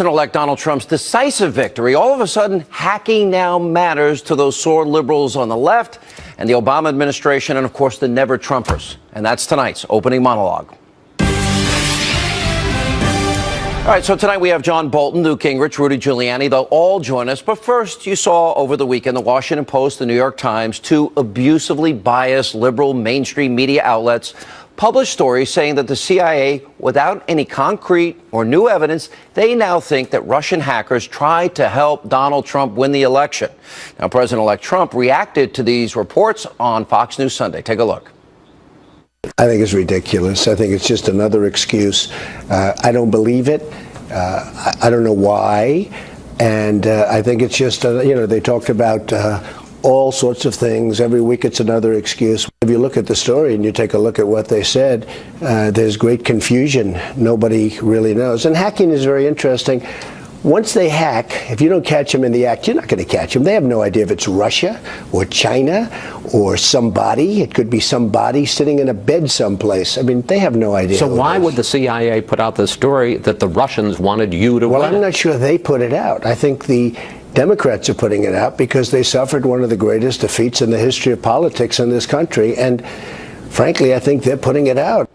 President-elect Donald Trump's decisive victory, all of a sudden, hacking now matters to those sore liberals on the left and the Obama administration and, of course, the never-Trumpers. And that's tonight's opening monologue. All right, so tonight we have John Bolton, Newt Gingrich, Rudy Giuliani. They'll all join us. But first, you saw over the weekend the Washington Post, the New York Times, two abusively biased liberal mainstream media outlets published stories saying that the CIA, without any concrete or new evidence, they now think that Russian hackers tried to help Donald Trump win the election. Now, President-elect Trump reacted to these reports on Fox News Sunday. Take a look. I think it's ridiculous. I think it's just another excuse. I don't believe it. I don't know why. And I think it's just, they talked about all sorts of things. Every week it's another excuse. If you look at the story and you take a look at what they said, there's great confusion. Nobody really knows. And hacking is very interesting. Once they hack, if you don't catch them in the act, you're not going to catch them. They have no idea if it's Russia or China or somebody. It could be somebody sitting in a bed someplace. I mean, they have no idea. So why would the CIA put out the story that the Russians wanted you to win? Well, I'm not sure they put it out. I think the Democrats are putting it out because they suffered one of the greatest defeats in the history of politics in this country. And frankly, I think they're putting it out.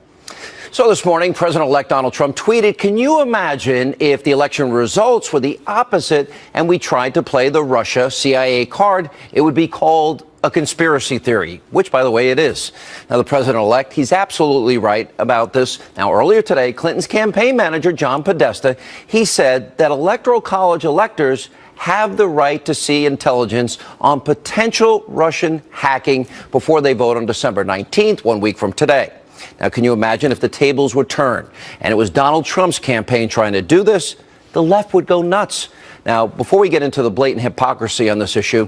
So this morning, President-elect Donald Trump tweeted, "Can you imagine if the election results were the opposite and we tried to play the Russia CIA card? It would be called a conspiracy theory," which, by the way, it is. Now, the president-elect, he's absolutely right about this. Now, earlier today, Clinton's campaign manager, John Podesta, he said that Electoral College electors have the right to see intelligence on potential Russian hacking before they vote on December 19th, 1 week from today. Now, can you imagine if the tables were turned and it was Donald Trump's campaign trying to do this? The left would go nuts. Now, before we get into the blatant hypocrisy on this issue,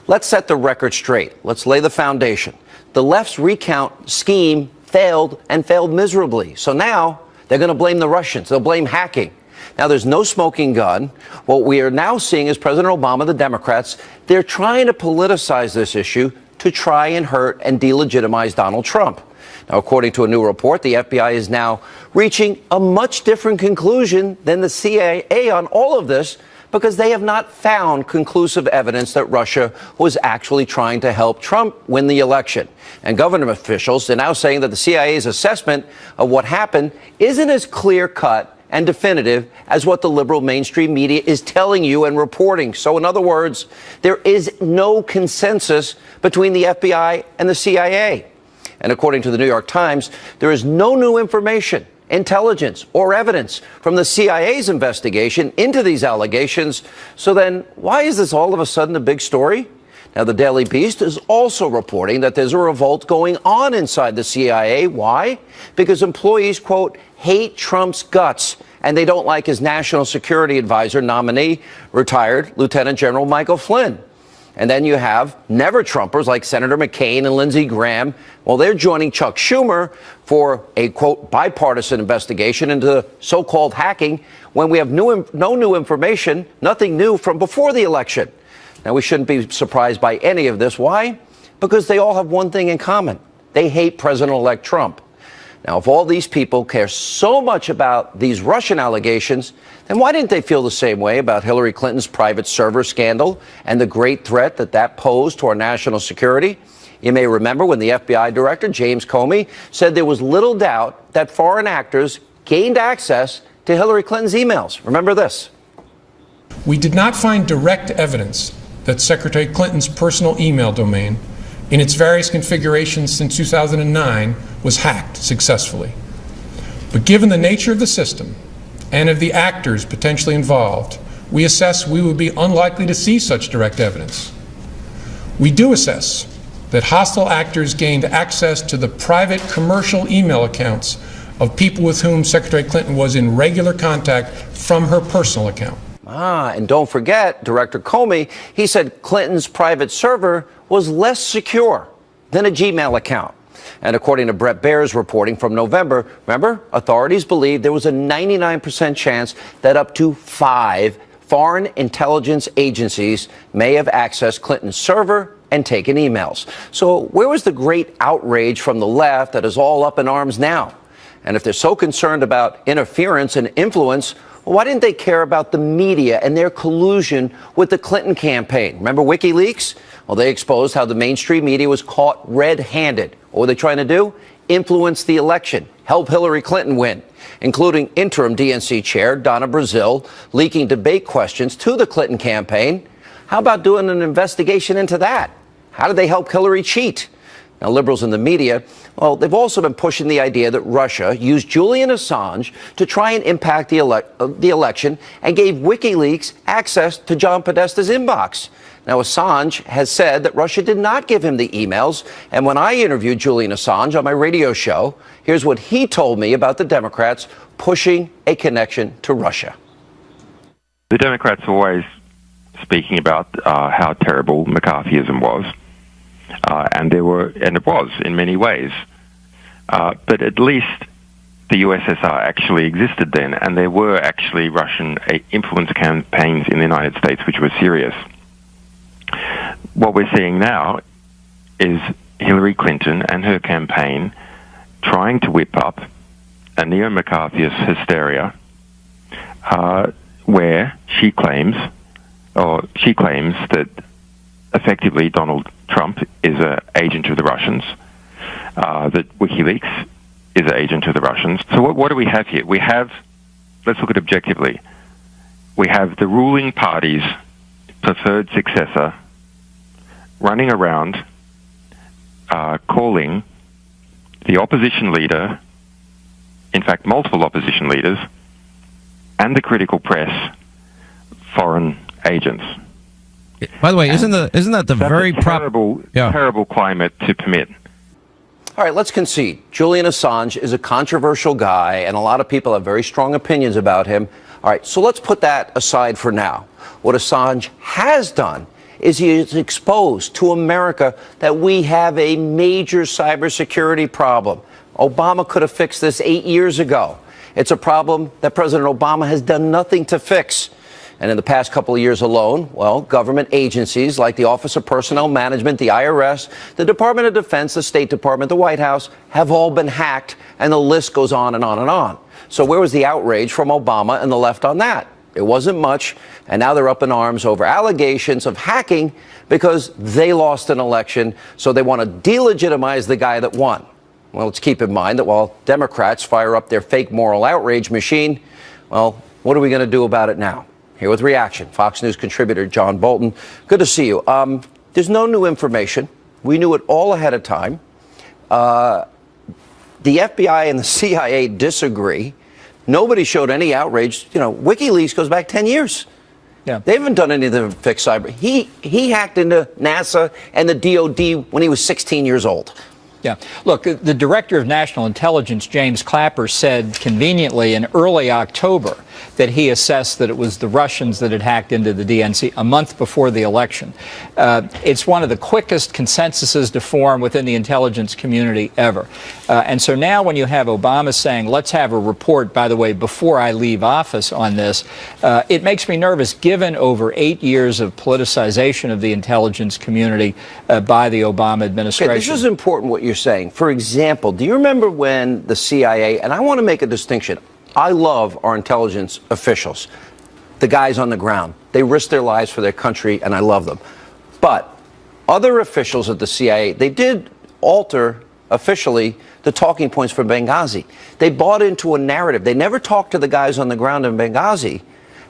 let's set the record straight. Let's lay the foundation. The left's recount scheme failed and failed miserably. So now they're going to blame the Russians. They'll blame hacking. Now, there's no smoking gun. What we are now seeing is President Obama, the Democrats, they're trying to politicize this issue to try and hurt and delegitimize Donald Trump. Now, according to a new report, the FBI is now reaching a much different conclusion than the CIA on all of this because they have not found conclusive evidence that Russia was actually trying to help Trump win the election. And government officials are now saying that the CIA's assessment of what happened isn't as clear-cut and definitive as what the liberal mainstream media is telling you and reporting. So, in other words, there is no consensus between the FBI and the CIA. And according to the New York Times, there is no new information, intelligence, or evidence from the CIA's investigation into these allegations. So then, why is this all of a sudden a big story? Now, the Daily Beast is also reporting that there's a revolt going on inside the CIA. Why? Because employees, quote, hate Trump's guts, and they don't like his national security advisor nominee, retired Lieutenant General Michael Flynn. And then you have never-Trumpers like Senator McCain and Lindsey Graham. Well, they're joining Chuck Schumer for a, quote, bipartisan investigation into so-called hacking when we have no new information, nothing new from before the election. Now, we shouldn't be surprised by any of this. Why? Because they all have one thing in common. They hate President-elect Trump. Now, if all these people care so much about these Russian allegations, then why didn't they feel the same way about Hillary Clinton's private server scandal and the great threat that that posed to our national security? You may remember when the FBI director, James Comey, said there was little doubt that foreign actors gained access to Hillary Clinton's emails. Remember this. We did not find direct evidence that Secretary Clinton's personal email domain, in its various configurations since 2009, was hacked successfully. But given the nature of the system and of the actors potentially involved, we assess we would be unlikely to see such direct evidence. We do assess that hostile actors gained access to the private commercial email accounts of people with whom Secretary Clinton was in regular contact from her personal account. And don't forget, Director Comey, he said Clinton's private server was less secure than a Gmail account. And according to Brett Baer's reporting from November, remember, authorities believe there was a 99% chance that up to 5 foreign intelligence agencies may have accessed Clinton's server and taken emails. So where was the great outrage from the left that is all up in arms now? And if they're so concerned about interference and influence, Well, why didn't they care about the media and their collusion with the Clinton campaign? Remember WikiLeaks? Well, they exposed how the mainstream media was caught red-handed. What were they trying to do? Influence the election, help Hillary Clinton win, including interim DNC chair Donna Brazile leaking debate questions to the Clinton campaign. How about doing an investigation into that? How did they help Hillary cheat? Now, liberals in the media, well, they've also been pushing the idea that Russia used Julian Assange to try and impact the election and gave WikiLeaks access to John Podesta's inbox. Now, Assange has said that Russia did not give him the emails. And when I interviewed Julian Assange on my radio show, here's what he told me about the Democrats pushing a connection to Russia. The Democrats are always speaking about how terrible McCarthyism was. And it was in many ways. But at least the USSR actually existed then, and there were actually Russian influence campaigns in the United States which were serious. What we're seeing now is Hillary Clinton and her campaign trying to whip up a neo-McCarthyist hysteria where she claims that effectively Donald Trump is an agent of the Russians, that WikiLeaks is an agent of the Russians. So what do we have here? Let's look at it objectively. We have the ruling party's preferred successor running around calling the opposition leader, in fact multiple opposition leaders, and the critical press foreign agents. By the way, isn't that the very terrible climate to permit? All right, let's concede. Julian Assange is a controversial guy, and a lot of people have very strong opinions about him. All right, so let's put that aside for now. What Assange has done is he has exposed to America that we have a major cybersecurity problem. Obama could have fixed this 8 years ago. It's a problem that President Obama has done nothing to fix. And in the past couple of years alone, well, government agencies like the Office of Personnel Management, the IRS, the Department of Defense, the State Department, the White House have all been hacked, and the list goes on and on and on. So where was the outrage from Obama and the left on that? It wasn't much, and now they're up in arms over allegations of hacking because they lost an election, so they want to delegitimize the guy that won. Well, let's keep in mind that while Democrats fire up their fake moral outrage machine, well, what are we going to do about it now? Here with reaction, Fox News contributor John Bolton. Good to see you. There's no new information. We knew it all ahead of time. The FBI and the CIA disagree. Nobody showed any outrage. You know, WikiLeaks goes back 10 years. Yeah. They haven't done anything to fix cyber. He hacked into NASA and the DOD when he was 16 years old. Yeah. Look, the Director of National Intelligence, James Clapper, said conveniently in early October that he assessed that it was the Russians that had hacked into the DNC a month before the election. It's one of the quickest consensuses to form within the intelligence community ever. And so now when you have Obama saying, let's have a report, by the way, before I leave office on this, it makes me nervous given over 8 years of politicization of the intelligence community by the Obama administration. Okay, this is important what you're saying. For example, do you remember when the CIA, and I want to make a distinction, I love our intelligence officials, the guys on the ground. They risk their lives for their country, and I love them. But other officials at the CIA, they did alter officially the talking points for Benghazi. They bought into a narrative. They never talked to the guys on the ground in Benghazi,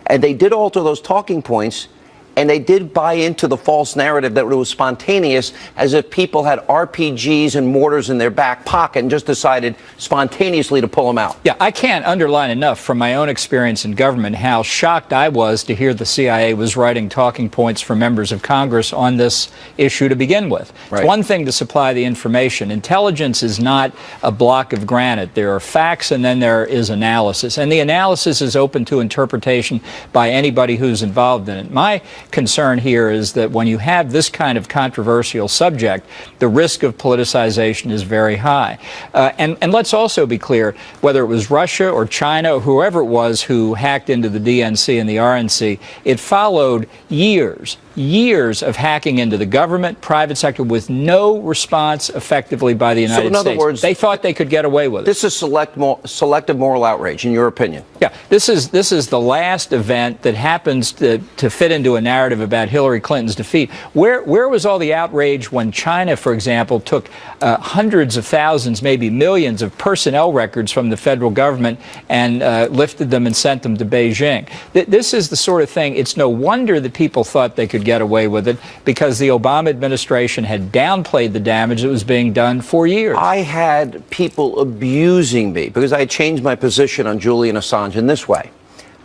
and they did alter those talking points. And they did buy into the false narrative that it was spontaneous, as if people had RPGs and mortars in their back pocket and just decided spontaneously to pull them out. Yeah, I can't underline enough from my own experience in government how shocked I was to hear the CIA was writing talking points for members of Congress on this issue to begin with. Right. It's one thing to supply the information. Intelligence is not a block of granite. There are facts and then there is analysis. And the analysis is open to interpretation by anybody who's involved in it. My concern here is that when you have this kind of controversial subject, the risk of politicization is very high. And let's also be clear, whether it was Russia or China or whoever it was who hacked into the DNC and the RNC, it followed years years of hacking into the government, private sector, with no response effectively by the United States. So in other words, they thought they could get away with it. This is selective moral outrage, in your opinion? Yeah, this is the last event that happens to fit into a narrative about Hillary Clinton's defeat. Where was all the outrage when China, for example, took hundreds of thousands, maybe millions of personnel records from the federal government and lifted them and sent them to Beijing? This is the sort of thing, it's no wonder that people thought they could get away with it, because the Obama administration had downplayed the damage that was being done for years. I had people abusing me because I had changed my position on Julian Assange in this way.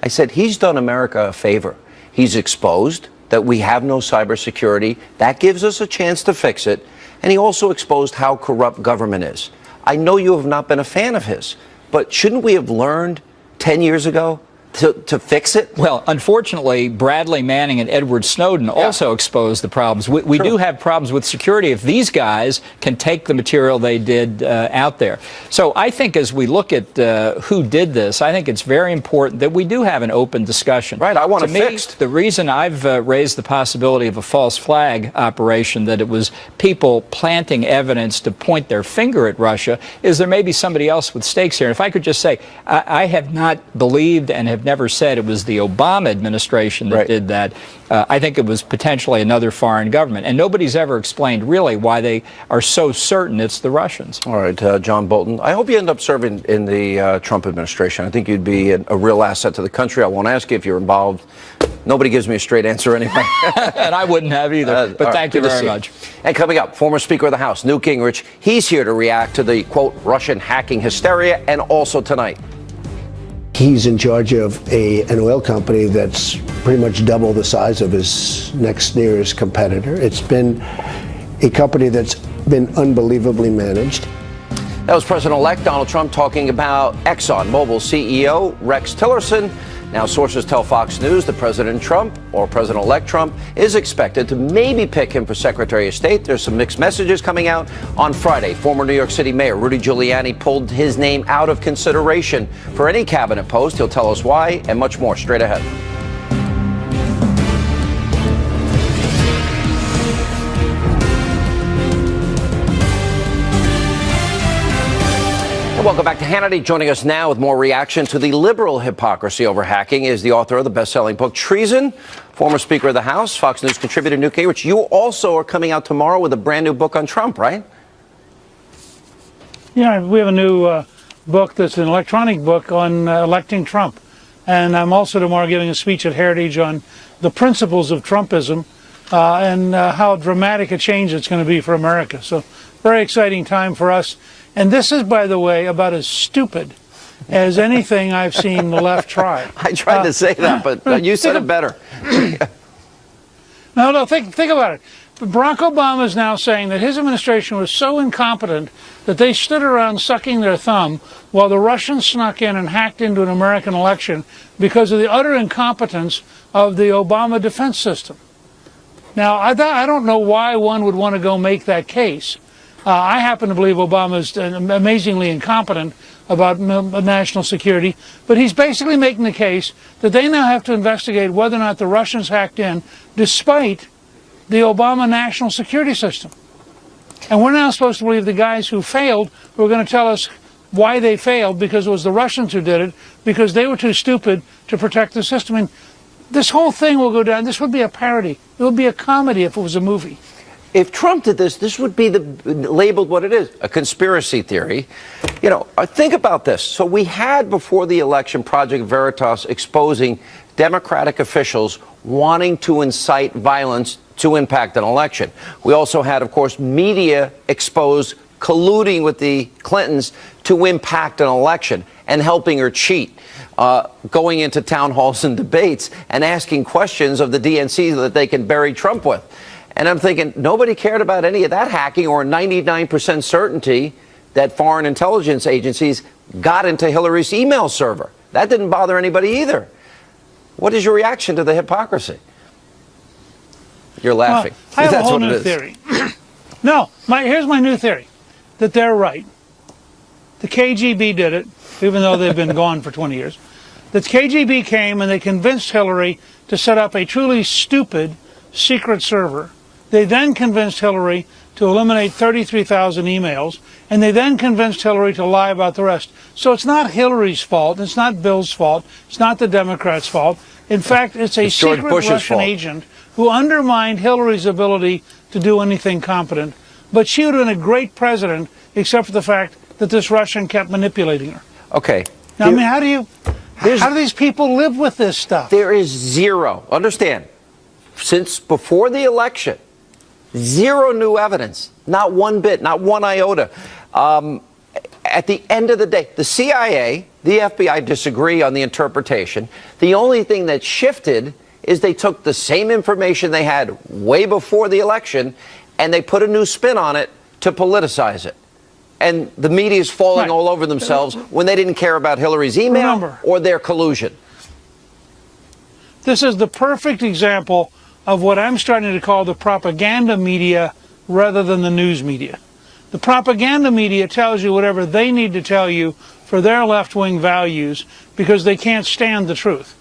I said, he's done America a favor. He's exposed that we have no cybersecurity. That gives us a chance to fix it. And he also exposed how corrupt government is. I know you have not been a fan of his, but shouldn't we have learned 10 years ago to fix it? Well, unfortunately, Bradley Manning and Edward Snowden also exposed the problems. We do have problems with security if these guys can take the material they did out there. So I think as we look at who did this, I think it's very important that we do have an open discussion. Right, I want it to me, fixed. The reason I've raised the possibility of a false flag operation, that it was people planting evidence to point their finger at Russia, is there may be somebody else with stakes here. And if I could just say, I have not believed and have never said it was the Obama administration that did that. I think it was potentially another foreign government. And nobody's ever explained really why they are so certain it's the Russians. All right, John Bolton, I hope you end up serving in the Trump administration. I think you'd be a real asset to the country. I won't ask you if you're involved. Nobody gives me a straight answer anyway. And I wouldn't have either. But thank you very much. And coming up, former Speaker of the House, Newt Gingrich. He's here to react to the, quote, Russian hacking hysteria, and also tonight. He's in charge of an oil company that's pretty much double the size of his next nearest competitor. It's been a company that's been unbelievably managed. That was President-elect Donald Trump talking about ExxonMobil CEO Rex Tillerson. Now, sources tell Fox News that President Trump, or President-elect Trump, is expected to maybe pick him for Secretary of State. There's some mixed messages coming out. On Friday, former New York City Mayor Rudy Giuliani pulled his name out of consideration for any cabinet post. He'll tell us why, and much more straight ahead. Welcome back to Hannity. Joining us now with more reaction to the liberal hypocrisy over hacking is the author of the best-selling book, Treason, former Speaker of the House, Fox News contributor Newt Gingrich. You also are coming out tomorrow with a brand new book on Trump, right? Yeah, we have a new book that's an electronic book on electing Trump. And I'm also tomorrow giving a speech at Heritage on the principles of Trumpism and how dramatic a change it's going to be for America. So very exciting time for us. And this is, by the way, about as stupid as anything I've seen the left try. I tried to say that, but you said it better. No, think about it. Barack Obama is now saying that his administration was so incompetent that they stood around sucking their thumb while the Russians snuck in and hacked into an American election because of the utter incompetence of the Obama defense system. Now, I don't know why one would want to go make that case. I happen to believe Obama is amazingly incompetent about national security, but he's basically making the case that they now have to investigate whether or not the Russians hacked in, despite the Obama national security system. And we're now supposed to believe the guys who failed who are going to tell us why they failed, because it was the Russians who did it, because they were too stupid to protect the system. I mean, this whole thing will go down. This would be a parody. It would be a comedy if it was a movie. If Trump did this, this would be labeled what it is, a conspiracy theory. You know, think about this. So we had before the election Project Veritas exposing Democratic officials wanting to incite violence to impact an election. We also had, of course, media expose colluding with the Clintons to impact an election and helping her cheat, going into town halls and debates and asking questions of the DNC that they can bury Trump with. And I'm thinking, nobody cared about any of that hacking, or 99% certainty that foreign intelligence agencies got into Hillary's email server. That didn't bother anybody either. What is your reaction to the hypocrisy? You're laughing. Well, I have a whole new theory. No, here's my new theory, that they're right. The KGB did it, even though they've been gone for 20 years. The KGB came and they convinced Hillary to set up a truly stupid secret server. They then convinced Hillary to eliminate 33,000 emails, and they then convinced Hillary to lie about the rest. So it's not Hillary's fault. It's not Bill's fault. It's not the Democrats' fault. In fact, it's a secret Russian agent who undermined Hillary's ability to do anything competent. But she would have been a great president, except for the fact that this Russian kept manipulating her. Okay. Now, I mean, how do these people live with this stuff? There is zero. Understand, since before the election, zero new evidence. Not one bit, not one iota. At the end of the day, the CIA, the FBI disagree on the interpretation. The only thing that shifted is they took the same information they had way before the election and they put a new spin on it to politicize it. And the media is falling all over themselves when they didn't care about Hillary's email or their collusion. This is the perfect example of what I'm starting to call the propaganda media rather than the news media. The propaganda media tells you whatever they need to tell you for their left-wing values because they can't stand the truth.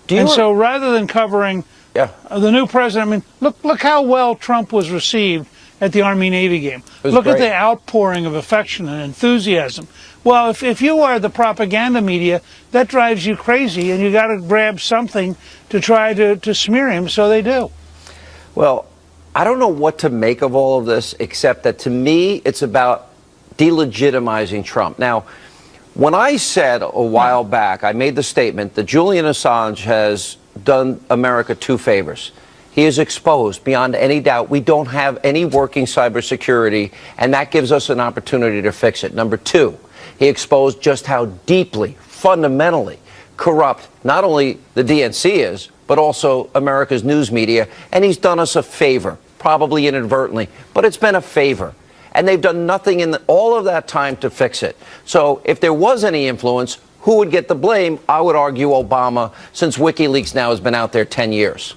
And so rather than covering the new president, I mean, look how well Trump was received at the Army-Navy game. Look at the outpouring of affection and enthusiasm. Well, if you are the propaganda media, that drives you crazy, and you got to grab something to try to smear him, so they do. Well, I don't know what to make of all of this, except that to me, it's about delegitimizing Trump. Now, when I said a while back, I made the statement that Julian Assange has done America two favors. He is exposed beyond any doubt. We don't have any working cybersecurity, and that gives us an opportunity to fix it. Number two, he exposed just how deeply, fundamentally corrupt not only the DNC is, but also America's news media. And he's done us a favor, probably inadvertently, but it's been a favor. And they've done nothing in all of that time to fix it. So if there was any influence, who would get the blame? I would argue Obama, since WikiLeaks now has been out there 10 years.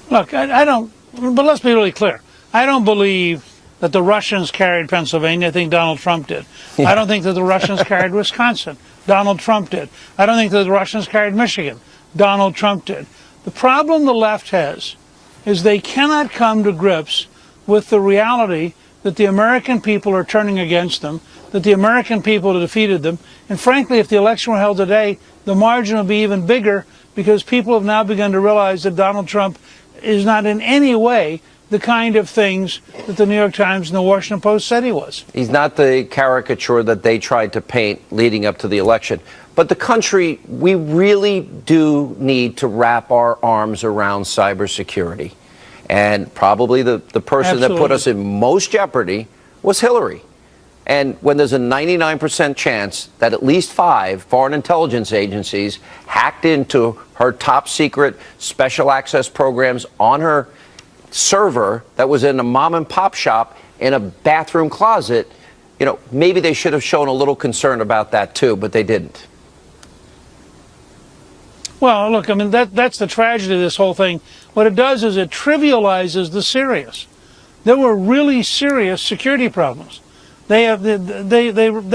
Look, I don't, but let's be really clear. I don't believe that the Russians carried Pennsylvania. I think Donald Trump did. I don't think that the Russians carried Wisconsin. Donald Trump did. I don't think that the Russians carried Michigan. Donald Trump did. The problem the left has is they cannot come to grips with the reality that the American people are turning against them, that the American people have defeated them, and frankly, if the election were held today, the margin will be even bigger because people have now begun to realize that Donald Trump is not in any way the kind of things that the New York Times and the Washington Post said he was. He's not the caricature that they tried to paint leading up to the election. But the country, we really do need to wrap our arms around cybersecurity. And probably the person that put us in most jeopardy was Hillary. And when there's a 99% chance that at least 5 foreign intelligence agencies hacked into her top secret special access programs on her server that was in a mom and pop shop in a bathroom closet, you know, maybe they should have shown a little concern about that too, but they didn't. Well, look, I mean, that's the tragedy of this whole thing. What it does is it trivializes the serious. There were really serious security problems. They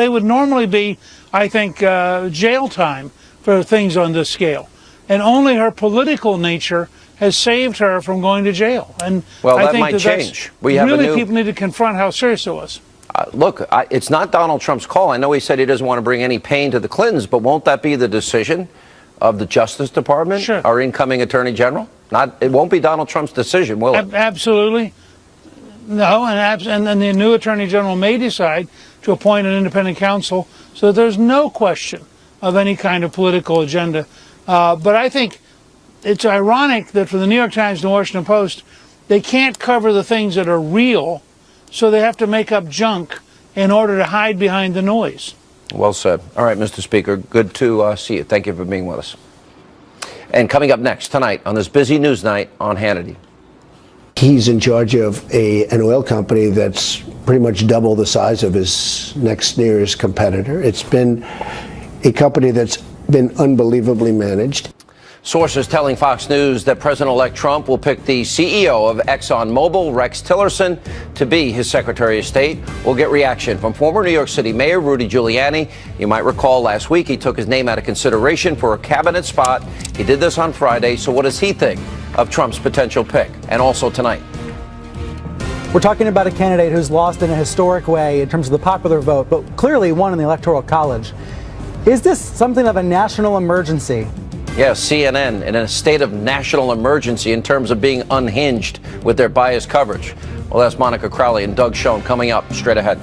would normally be, I think, jail time for things on this scale. And only her political nature has saved her from going to jail. And well, I that think might change. We have really people need to confront how serious it was. Look, it's not Donald Trump's call. I know he said he doesn't want to bring any pain to the Clintons, but won't that be the decision of the Justice Department, sure, our incoming Attorney General? It won't be Donald Trump's decision, will it? Absolutely. No, and then the new Attorney General may decide to appoint an independent counsel so that there's no question of any kind of political agenda. But I think it's ironic that for the New York Times and the Washington Post, they can't cover the things that are real, so they have to make up junk in order to hide behind the noise. Well said. All right, Mr. Speaker, good to see you. Thank you for being with us. And coming up next tonight on this busy news night on Hannity. He's in charge of an oil company that's pretty much double the size of his next nearest competitor. It's been a company that's been unbelievably managed. Sources telling Fox News that President-elect Trump will pick the CEO of ExxonMobil, Rex Tillerson, to be his Secretary of State. We'll get reaction from former New York City Mayor Rudy Giuliani. You might recall last week he took his name out of consideration for a cabinet spot. He did this on Friday, so what does he think? of Trump's potential pick, and also tonight. We're talking about a candidate who's lost in a historic way in terms of the popular vote, but clearly won in the Electoral College. Is this something of a national emergency? Yes, CNN in a state of national emergency in terms of being unhinged with their biased coverage. Well, that's Monica Crowley and Doug Schoen coming up straight ahead.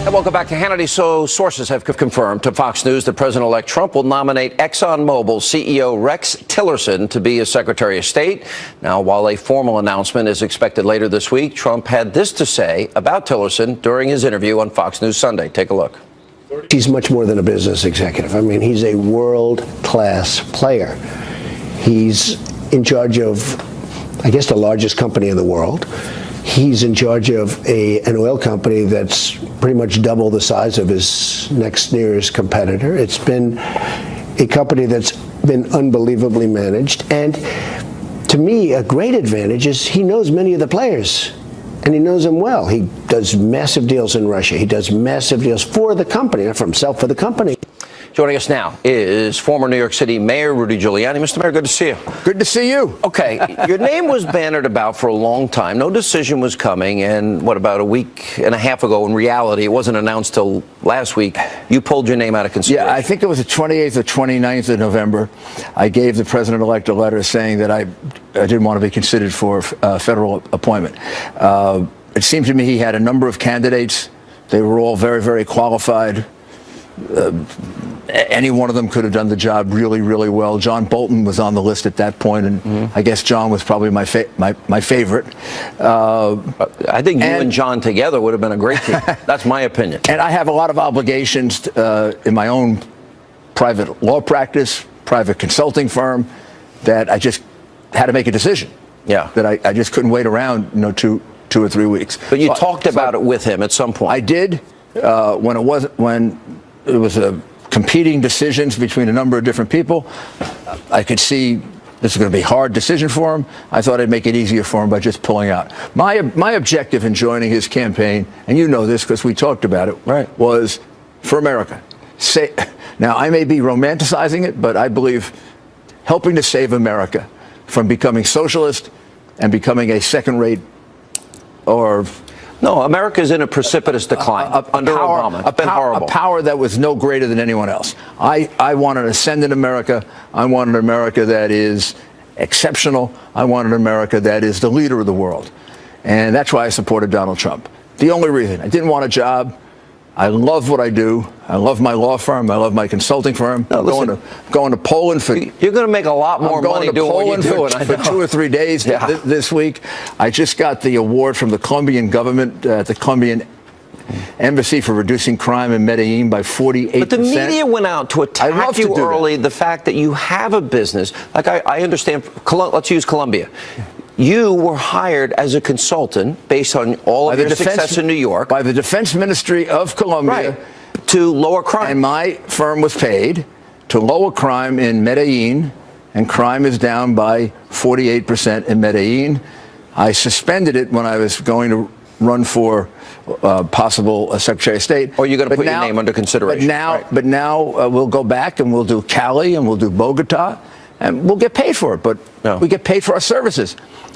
And welcome back to Hannity. So sources have confirmed to Fox News that President-elect Trump will nominate ExxonMobil CEO Rex Tillerson to be his Secretary of State. Now, while a formal announcement is expected later this week, Trump had this to say about Tillerson during his interview on Fox News Sunday. Take a look. He's much more than a business executive. I mean, he's a world-class player. He's in charge of, I guess, the largest company in the world. He's in charge of an oil company that's pretty much double the size of his next nearest competitor. It's been a company that's been unbelievably managed. And to me, a great advantage is he knows many of the players. And he knows them well. He does massive deals in Russia. He does massive deals for the company, not for himself, for the company. Joining us now is former New York City Mayor Rudy Giuliani. Mr. Mayor, good to see you. Good to see you. Okay, your name was bannered about for a long time. No decision was coming, and what, about a week and a half ago, in reality, it wasn't announced till last week, you pulled your name out of consideration. Yeah, I think it was the 28th or 29th of November. I gave the president-elect a letter saying that I didn't want to be considered for a federal appointment. It seemed to me he had a number of candidates. They were all very, very qualified. Any one of them could have done the job really, really well. John Bolton was on the list at that point, and I guess John was probably my favorite. I think you and John together would have been a great team. That's my opinion. And I have a lot of obligations in my own private law practice, private consulting firm, that I just had to make a decision. Yeah. That I just couldn't wait around, 2 or 3 weeks. But you talked about it with him at some point. I did when it was competing decisions between a number of different people. I could see this is going to be a hard decision for him. I thought I'd make it easier for him by just pulling out. My objective in joining his campaign, and you know this because we talked about it, right, was for America. Now, I may be romanticizing it, but I believe helping to save America from becoming socialist and becoming a second-rate or... No, America's in a precipitous decline under Obama. It's been horrible. A power that was no greater than anyone else. I want an ascendant America. I want an America that is exceptional. I want an America that is the leader of the world. And that's why I supported Donald Trump. The only reason. I didn't want a job. I love what I do. I love my law firm. I love my consulting firm. No, going to Poland for... You're going to make a lot more money doing what you're doing. For 2 or 3 days this week. I just got the award from the Colombian government, the Colombian embassy, for reducing crime in Medellin by 48%. But the media went out to attack you early. The fact that you have a business, like I understand, let's use Colombia. You were hired as a consultant based on all of your success in New York. By the Defense Ministry of Colombia. Right. To lower crime. And my firm was paid to lower crime in Medellin, and crime is down by 48% in Medellin. I suspended it when I was going to run for possible Secretary of State. Or you're going to put your name under consideration. But now we'll go back and we'll do Cali and we'll do Bogota, and we'll get paid for it. But we get paid for our services.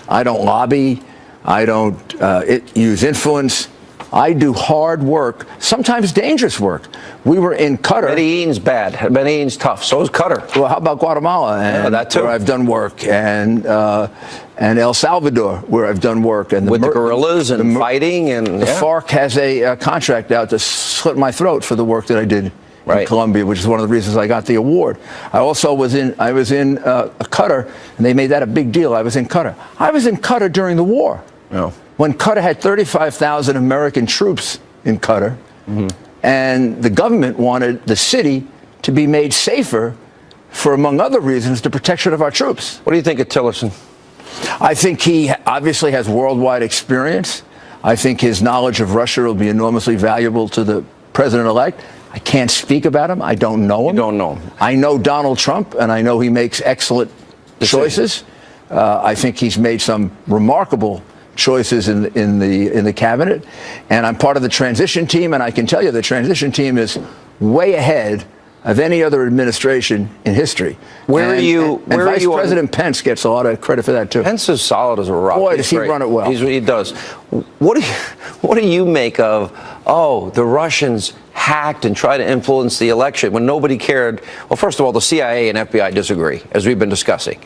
I don't lobby. I don't use influence. I do hard work, sometimes dangerous work. We were in Qatar. Medellin's bad. Medellin's tough. So is Qatar. Well, how about Guatemala? And that too. Where I've done work, and El Salvador, where I've done work, and with the guerrillas and fighting, and the FARC has a contract out to slit my throat for the work that I did. In Colombia, which is one of the reasons I got the award. I also was in Qatar, and they made that a big deal. I was in Qatar. I was in Qatar during the war. Oh. When Qatar had 35,000 American troops in Qatar, and the government wanted the city to be made safer for, among other reasons, the protection of our troops. What do you think of Tillerson? I think he obviously has worldwide experience. I think his knowledge of Russia will be enormously valuable to the president-elect. I can't speak about him. I don't know him. You don't know him. I know Donald Trump, and I know he makes excellent choices. I think he's made some remarkable choices in the cabinet, and I'm part of the transition team. And I can tell you, the transition team is way ahead of any other administration in history. Vice President Pence gets a lot of credit for that too. Pence is solid as a rock. Boy, does he run it well. He does. What do you make of, the Russians hacked and tried to influence the election when nobody cared? Well, first of all, the CIA and FBI disagree, as we've been discussing.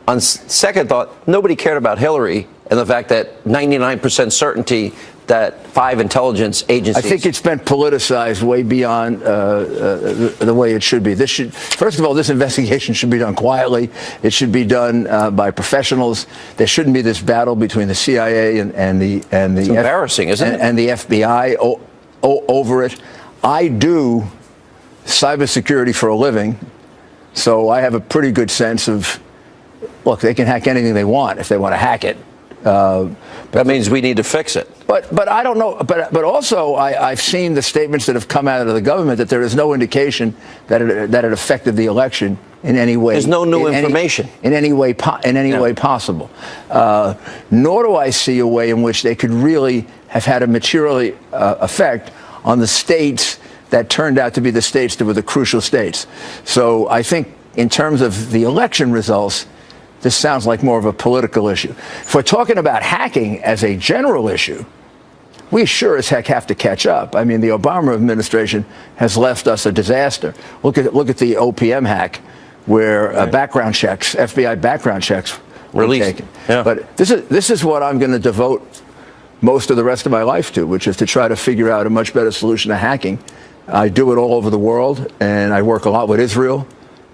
On second thought, nobody cared about Hillary and the fact that 99% certainty that 5 intelligence agencies... I think it's been politicized way beyond the way it should be. First of all, this investigation should be done quietly. It should be done by professionals. There shouldn't be this battle between the CIA and the it's embarrassing, isn't it? And the FBI over it. I do cybersecurity for a living, so I have a pretty good sense of, look, they can hack anything they want if they want to hack it. That means we need to fix it. But I don't know. But also, I've seen the statements that have come out of the government that there is no indication that it affected the election in any way. There's no new information in any way possible. Nor do I see a way in which they could really have had a material effect on the states that turned out to be the states that were the crucial states. So I think in terms of the election results, this sounds like more of a political issue. If we're talking about hacking as a general issue, we sure as heck have to catch up. I mean, the Obama administration has left us a disaster. Look at the OPM hack, where background checks, FBI background checks, were taken. Yeah. But this is what I'm going to devote most of the rest of my life to, which is to try to figure out a much better solution to hacking. I do it all over the world, and I work a lot with Israel.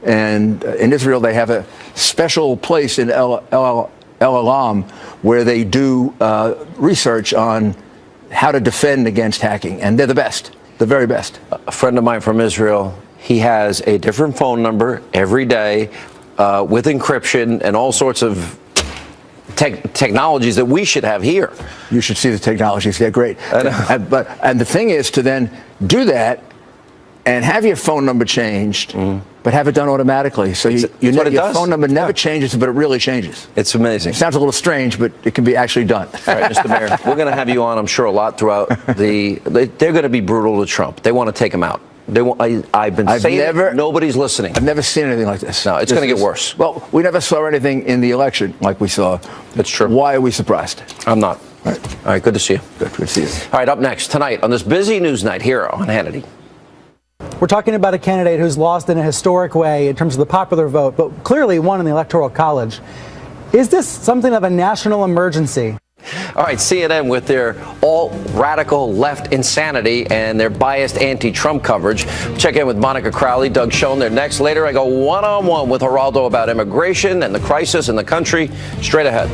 And in Israel, they have a special place in El Alam where they do research on how to defend against hacking. And they're the best, the very best. A friend of mine from Israel, he has a different phone number every day with encryption and all sorts of technologies that we should have here. You should see the technologies. They're great. And the thing is to then do that and have your phone number changed, but have it done automatically. So your phone number never changes, but it really changes. It's amazing. It sounds a little strange, but it can be actually done. All right, Mr. Mayor, we're going to have you on, I'm sure, a lot throughout they're going to be brutal to Trump. They want to take him out. I've been saying it, nobody's listening. I've never seen anything like this. No, it's going to get worse. Well, we never saw anything in the election like we saw. That's true. Why are we surprised? I'm not. All right, good to see you. Good to see you. All right, up next tonight on this busy news night here on Hannity. We're talking about a candidate who's lost in a historic way in terms of the popular vote, but clearly won in the Electoral College. Is this something of a national emergency? All right, CNN with their alt-radical left insanity and their biased anti-Trump coverage. Check in with Monica Crowley, Doug Schoen. They're next. Later, I go one-on-one with Geraldo about immigration and the crisis in the country. Straight ahead.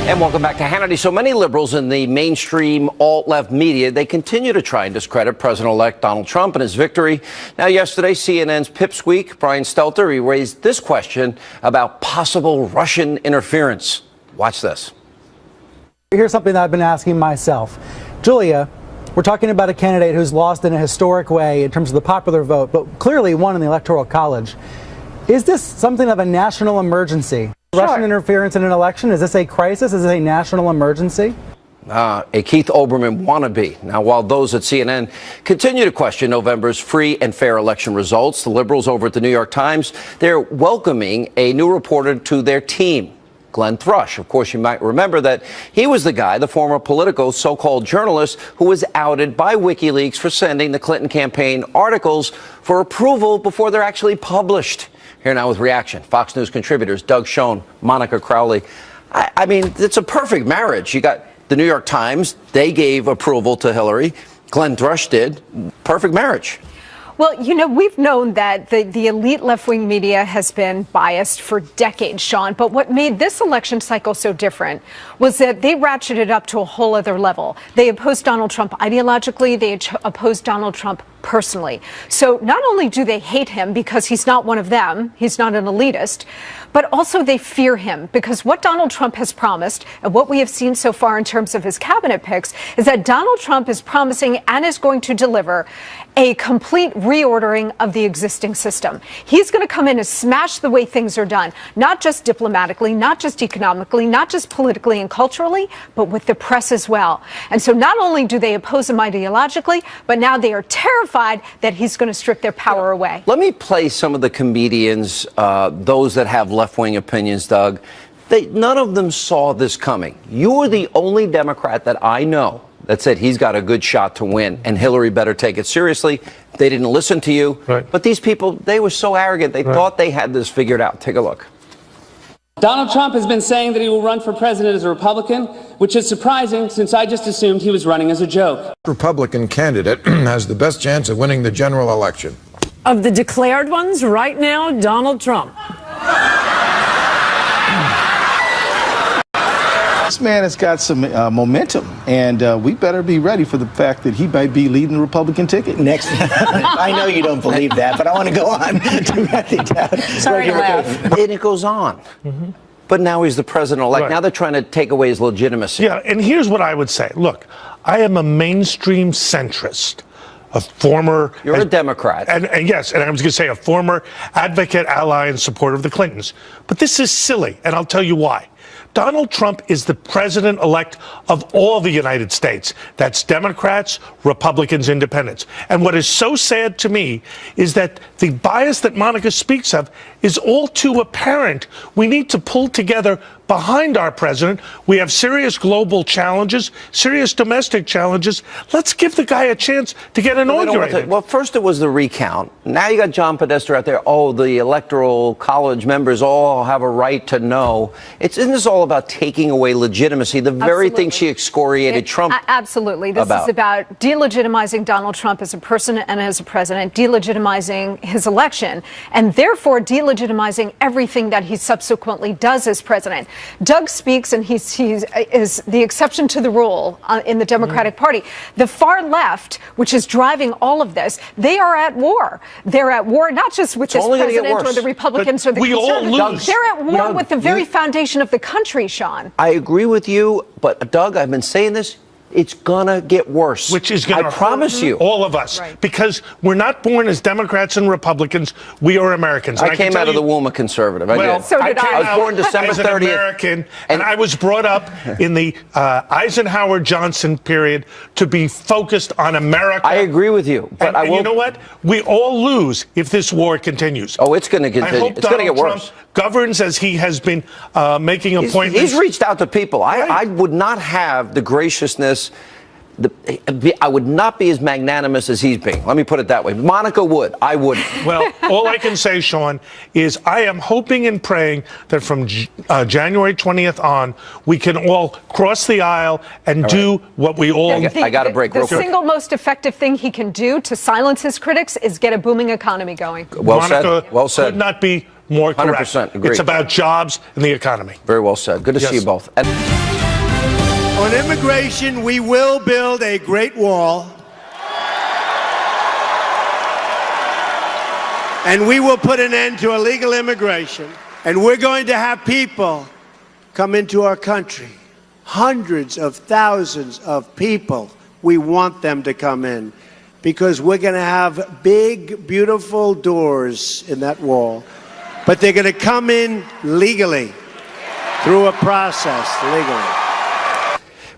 And welcome back to Hannity. So many liberals in the mainstream alt-left media, they continue to try and discredit President-elect Donald Trump and his victory. Now, yesterday, CNN's Pipsqueak, Brian Stelter, he raised this question about possible Russian interference. Watch this. Here's something that I've been asking myself. Julia, we're talking about a candidate who's lost in a historic way in terms of the popular vote, but clearly won in the Electoral College. Is this something of a national emergency? Sure. Russian interference in an election? Is this a crisis? Is it a national emergency? A Keith Olbermann wannabe. Now, while those at CNN continue to question November's free and fair election results, the liberals over at the New York Times, they're welcoming a new reporter to their team, Glenn Thrush. Of course, you might remember that he was the guy, the former Politico so-called journalist, who was outed by WikiLeaks for sending the Clinton campaign articles for approval before they're actually published. Here now with reaction, Fox News contributors Doug Schoen, Monica Crowley. I mean, it's a perfect marriage. You got the New York Times. They gave approval to Hillary. Glenn Thrush did. Perfect marriage. Well, you know, we've known that the elite left-wing media has been biased for decades, Sean. But what made this election cycle so different was that they ratcheted up to a whole other level. They opposed Donald Trump ideologically. They opposed Donald Trump personally. So not only do they hate him because he's not one of them, he's not an elitist, but also they fear him because what Donald Trump has promised and what we have seen so far in terms of his cabinet picks is that Donald Trump is promising and is going to deliver a complete reordering of the existing system. He's going to come in and smash the way things are done, not just diplomatically, not just economically, not just politically and culturally, but with the press as well. And so not only do they oppose him ideologically, but now they are terrified that he's going to strip their power away. Let me play some of the comedians, those that have left-wing opinions, Doug. None of them saw this coming. You're the only Democrat that I know that said he's got a good shot to win, and Hillary better take it seriously. They didn't listen to you. Right. But these people, they were so arrogant. They thought they had this figured out. Take a look. Donald Trump has been saying that he will run for president as a Republican, which is surprising since I just assumed he was running as a joke. Republican candidate has the best chance of winning the general election. Of the declared ones right now, Donald Trump. This man has got some momentum, and we better be ready for the fact that he might be leading the Republican ticket. Next, I know you don't believe that, but I want to go on. Sorry to laugh. And it goes on. But now he's the president-elect. Right. Now they're trying to take away his legitimacy. Yeah, and here's what I would say. Look, I am a mainstream centrist. A former... You're a Democrat. And yes, and I was going to say a former advocate, ally, and supporter of the Clintons. But this is silly, and I'll tell you why. Donald Trump is the president-elect of all the United States. That's Democrats, Republicans, Independents. And what is so sad to me is that the bias that Monica speaks of is all too apparent. We need to pull together behind our president. We have serious global challenges, serious domestic challenges. Let's give the guy a chance to get inaugurated. Well, first it was the recount. Now you got John Podesta out there. Oh, the electoral college members all have a right to know. Isn't this all about taking away legitimacy? The very thing she excoriated Trump Absolutely. This is about delegitimizing Donald Trump as a person and as a president, delegitimizing his election, and therefore delegitimizing everything that he subsequently does as president. Doug speaks, and he is the exception to the rule in the Democratic Party. The far left, which is driving all of this, they are at war. They're at war not just with this president or the Republicans or the conservatives. They're at war with the very foundation of the country, Sean. I agree with you, but Doug, I've been saying this. It's gonna get worse. Which is going to promise you, all of us, because we're not born as Democrats and Republicans. We are Americans. I came out of the womb a conservative. Well, so did I. I was born December 30th. As an American, and I was brought up in the Eisenhower Johnson period to be focused on America. I agree with you, but and you know what? We all lose if this war continues. Oh, it's going to continue. I hope it's going to get worse. Trump governs as he has been making appointments. He's reached out to people. I would not have the graciousness. I would not be as magnanimous as he's being. Let me put it that way. Monica would. I wouldn't. Well, all I can say, Sean, is I am hoping and praying that from January 20th on, we can all cross the aisle and do what we all... I got to break real quick. The single most effective thing he can do to silence his critics is get a booming economy going. Well Monica said. Well said. Could not be more correct. 100% agree. It's about jobs and the economy. Very well said. Good to see you both. On immigration, we will build a great wall. And we will put an end to illegal immigration. And we're going to have people come into our country. Hundreds of thousands of people. We want them to come in because we're going to have big, beautiful doors in that wall. But they're going to come in legally, through a process, legally.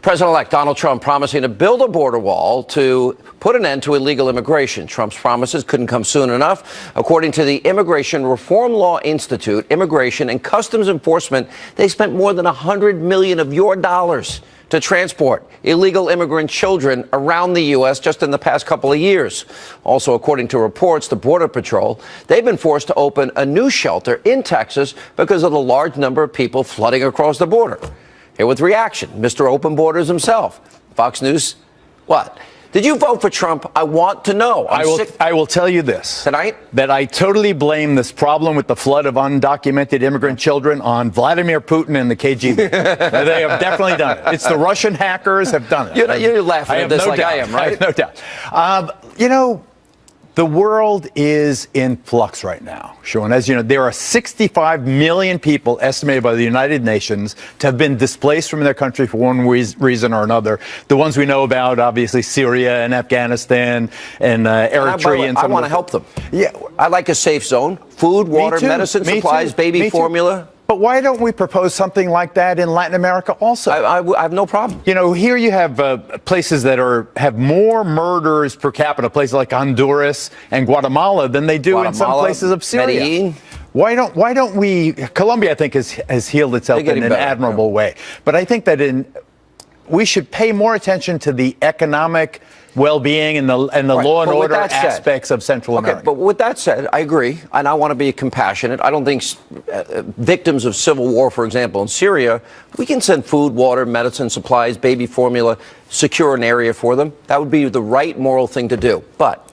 President-elect Donald Trump promising to build a border wall to put an end to illegal immigration. Trump's promises couldn't come soon enough. According to the Immigration Reform Law Institute, Immigration and Customs Enforcement, they spent more than $100 million of your dollars to transport illegal immigrant children around the U.S. just in the past couple of years. Also, according to reports, the Border Patrol, they've been forced to open a new shelter in Texas because of the large number of people flooding across the border. Here with reaction, Mr. Open Borders himself. Fox News, what? Did you vote for Trump? I want to know. I will tell you this. Tonight? That I totally blame this problem with the flood of undocumented immigrant children on Vladimir Putin and the KGB. They have definitely done it. It's the Russian hackers have done it. You're laughing at this like I am, right? No doubt. You know, The world is in flux right now, Sean. As you know, there are 65 million people estimated by the United Nations to have been displaced from their country for one reason or another. The ones we know about, obviously, Syria and Afghanistan and Eritrea. And I want to help them. Yeah, I like a safe zone. Food, water, medicine, supplies, baby formula. But why don't we propose something like that in Latin America also? I have no problem. You know, here you have places that have more murders per capita, places like Honduras and Guatemala, than they do in some places of Syria. Medellin. Why don't we? Colombia, I think, has healed itself in an admirable way. But I think that we should pay more attention to the economic well-being and the law and order aspects of Central America. But with that said, I agree, and I want to be compassionate. I don't think victims of civil war, for example, in Syria, we can send food, water, medicine, supplies, baby formula, secure an area for them. That would be the right moral thing to do. But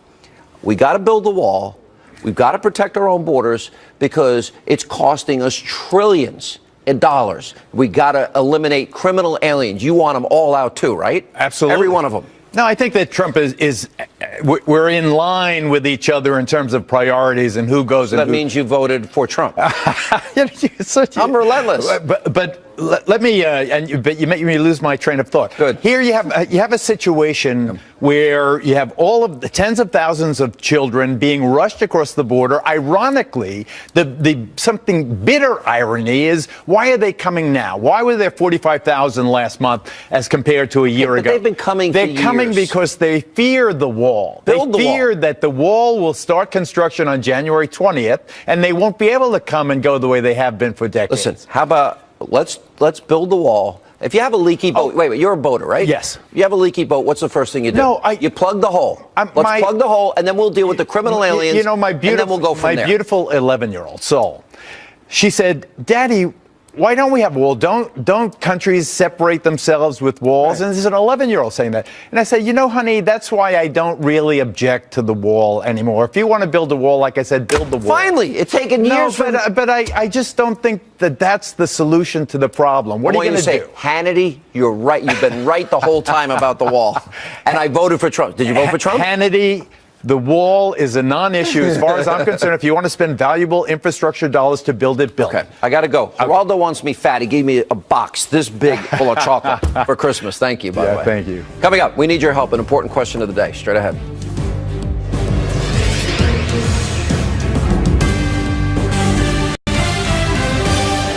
we got to build the wall. We've got to protect our own borders because it's costing us trillions in dollars. We got to eliminate criminal aliens. You want them all out too, right? Absolutely. Every one of them. No, I think that Trump we're in line with each other in terms of priorities and who goes. So that means you voted for Trump. I'm relentless. But let me, but you make me lose my train of thought. Good. Here you have a situation where you have all of the tens of thousands of children being rushed across the border. Ironically, the something bitter irony is, why are they coming now? Why were there 45,000 last month as compared to a year ago? They've been coming for years. They're coming because they fear the wall. They fear that the wall will start construction on January 20th, and they won't be able to come and go the way they have been for decades. Listen, how about let's build the wall. If you have a leaky boat, wait, you're a boater, right? Yes. You have a leaky boat, what's the first thing you do? No, you plug the hole. Let's plug the hole, and then we'll deal with the criminal aliens. You know, and then we'll go from there. My beautiful 11-year-old soul, she said, Daddy, why don't we have a wall? Don't countries separate themselves with walls? Right. And there's an 11-year-old saying that. And I said, you know, honey, that's why I don't really object to the wall anymore. If you want to build a wall, like I said, build the wall. Finally, it's taken years. No, but I just don't think that that's the solution to the problem. What are you going to do? Hannity, you're right. You've been right the whole time about the wall. And I voted for Trump. Did you vote for Trump? Hannity. The wall is a non-issue as far as I'm concerned. If you want to spend valuable infrastructure dollars to build it, build it. Okay, I got to go. Geraldo wants me fat. He gave me a box this big full of chocolate for Christmas. Thank you, by the way. Thank you. Coming up, we need your help. An important question of the day. Straight ahead.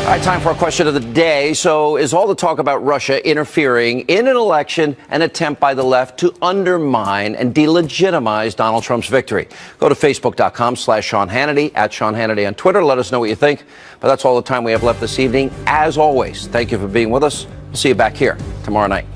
All right, time for our question of the day. So is all the talk about Russia interfering in an election an attempt by the left to undermine and delegitimize Donald Trump's victory? Go to Facebook.com/Sean Hannity, @Sean Hannity on Twitter. Let us know what you think. But that's all the time we have left this evening. As always, thank you for being with us. We'll see you back here tomorrow night.